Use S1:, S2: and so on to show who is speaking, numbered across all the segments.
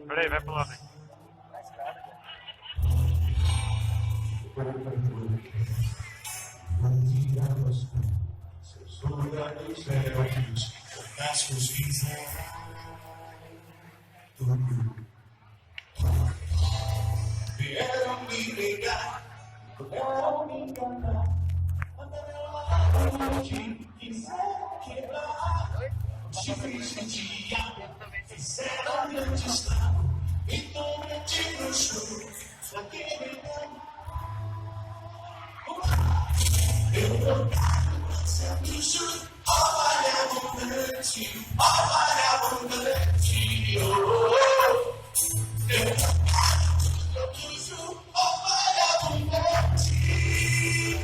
S1: Peraí, vai pro lado aí. Seus olhos velhos, cascos visuais, vieram me negar, vieram me enganar, onde quiser quebrar, chifres de diabo, fizeram grande estrago, então meti no chão, naquele ano. Eu trocado, seu bicho, ó vagabundante, eu trocado, seu bicho, ó vagabundante.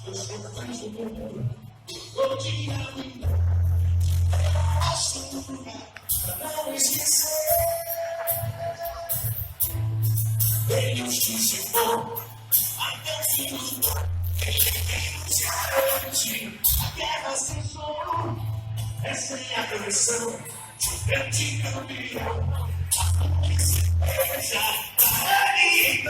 S1: Eu sempre faz o mundo, vou te arruinar, assunto pra não esquecer. Deus disse bom, até o fim do dom. Ele se garante, a guerra sem som, é sem agressão, de um grande campeão. Que cerveja para ninguém.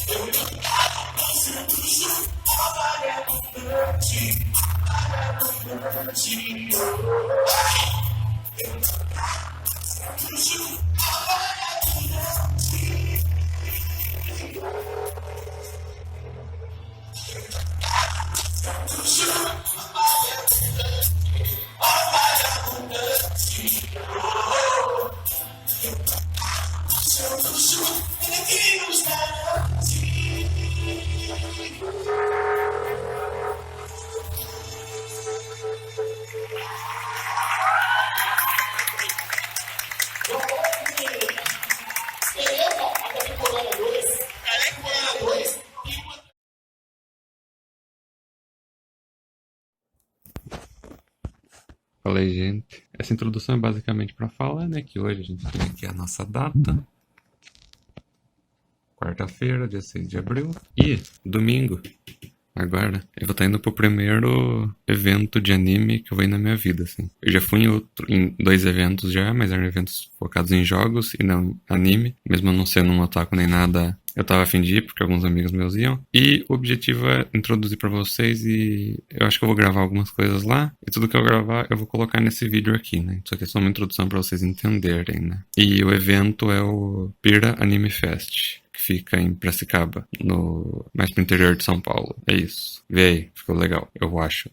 S1: Eu não tava seu bruxo, ó vagabundante, vagabundante. Eu não tava seu bruxo, ó vagabundante.
S2: Fala aí, gente. Essa introdução é basicamente para falar, né, que hoje a gente tem aqui a nossa data. Quarta-feira, dia 6 de abril. E domingo, agora, eu vou estar indo pro primeiro evento de anime que eu vou ir na minha vida, assim. Eu já fui em 2 eventos já, mas eram eventos focados em jogos e não anime. Mesmo eu não sendo um otaku nem nada, eu tava a fim de ir, porque alguns amigos meus iam. E o objetivo é introduzir pra vocês e eu acho que eu vou gravar algumas coisas lá. E tudo que eu gravar, eu vou colocar nesse vídeo aqui, né? Isso aqui é só uma introdução pra vocês entenderem, né? E o evento é o Pira Anime Fest, que fica em Piracicaba, mais pro interior de São Paulo. É isso. Vê aí, ficou legal, eu acho.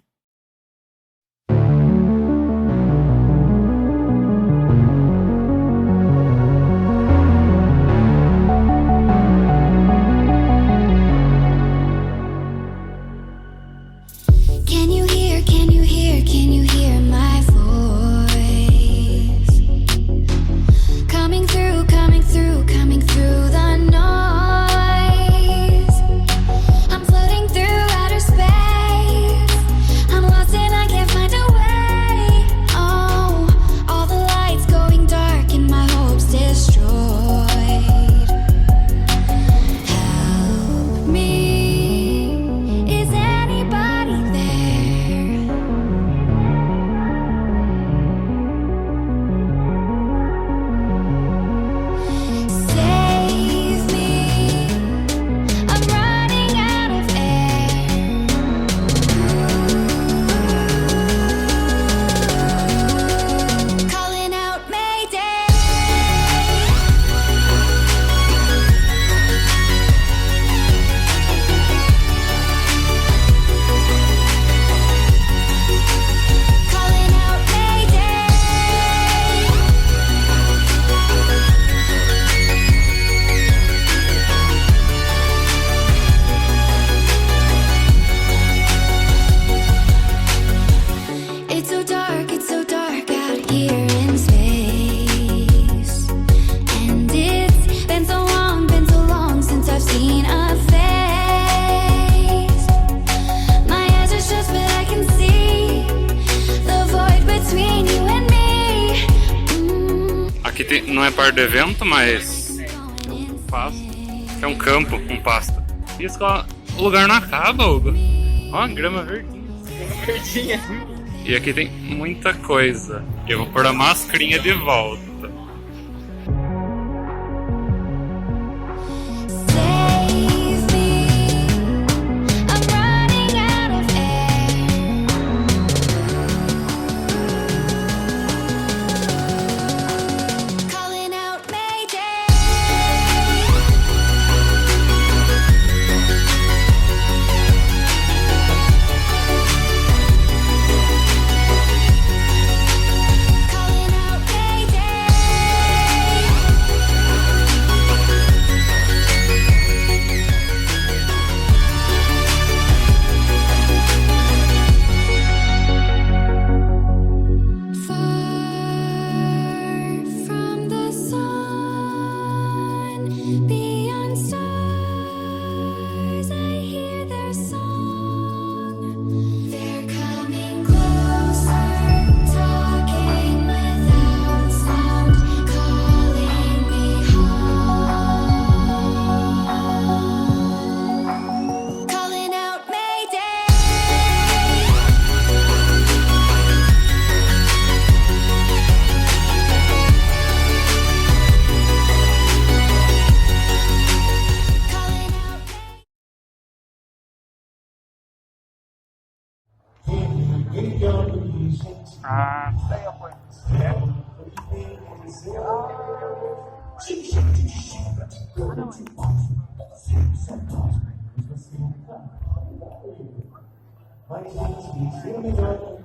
S1: Não é parte do evento, mas
S2: pasto. Que é um campo, um pasto. E o lugar não acaba, Hugo. Ó, grama verdinha.
S3: Grama verdinha.
S2: E aqui tem muita coisa. Eu vou pôr a mascarinha de volta. Ah,
S1: Mas, gente, ser melhor